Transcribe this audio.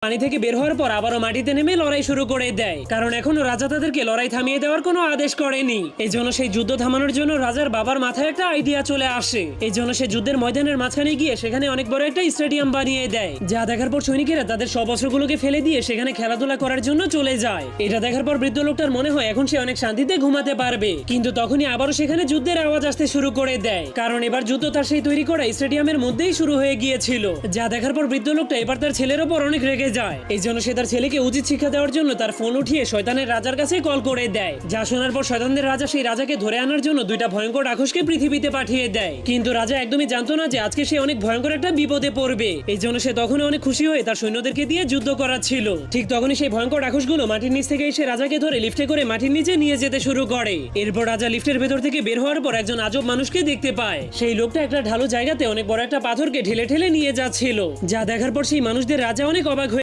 পানি থেকে বের হওয়ার পর আবারও মাটিতে নেমে লড়াই শুরু করে দেয়, কারণ এখনো রাজা তাদেরকে লড়াই থামিয়ে দেওয়ার কোনো আদেশ করেনি। এই জন্য সেই যুদ্ধ থামানোর জন্য রাজার বাবার মাথায় একটা আইডিয়া চলে আসে। এই জন্য সে যুদ্ধের ময়দানের মাঝখানে গিয়ে সেখানে অনেক বড় একটা স্টেডিয়াম বানিয়ে দেয়, যা দেখার পর সৈনিকেরা তাদের সব অস্ত্রগুলোকে ফেলে দিয়ে সেখানে খেলাধুলা করার জন্য চলে যায়। এটা দেখার পর বৃদ্ধ লোকটার মনে হয় এখন সে অনেক শান্তিতে ঘুমাতে পারবে, কিন্তু তখনই আবারও সেখানে যুদ্ধের আওয়াজ আসতে শুরু করে দেয়, কারণ এবার যুদ্ধ তার সেই তৈরি করা স্টেডিয়ামের মধ্যেই শুরু হয়ে গিয়েছিল। যা দেখার পর বৃদ্ধ লোকটা এবার তার ছেলের ওপর অনেক রেগে যায়। এই জন্য সে তার ছেলেকে উচিত শিক্ষা দেওয়ার জন্য তার ফোন উঠিয়ে শয়তানের রাজার কাছে কল করে দেয়। যা শোনার পর শয়তানদের রাজা সেই রাজাকে ধরে আনার জন্য দুইটা ভয়ঙ্কর রাক্ষসকে পৃথিবীতে পাঠিয়ে দেয়, কিন্তু রাজা একদমই জানতো না যে আজকে সে অনেক ভয়ঙ্কর একটা বিপদে পড়বে। এই জন্য সে তখন অনেক খুশি হয়ে তার সৈন্যদেরকে দিয়ে যুদ্ধ করাচ্ছিল। ঠিক তখনই সেই ভয়ঙ্কর রাক্ষসগুলো মাটির নিচ থেকে এসে রাজাকে ধরে লিফটে করে মাটির নিচে নিয়ে যেতে শুরু করে। এরপর রাজা লিফটের ভেতর থেকে বের হওয়ার পর একজন আজব মানুষকে দেখতে পায়। সেই লোকটা একটা ঢালু জায়গাতে অনেক বড় একটা পাথরকে ঠেলে ঠেলে নিয়ে যাচ্ছিল, যা দেখার পর সেই মানুষদের রাজা অনেক অবাক হয়ে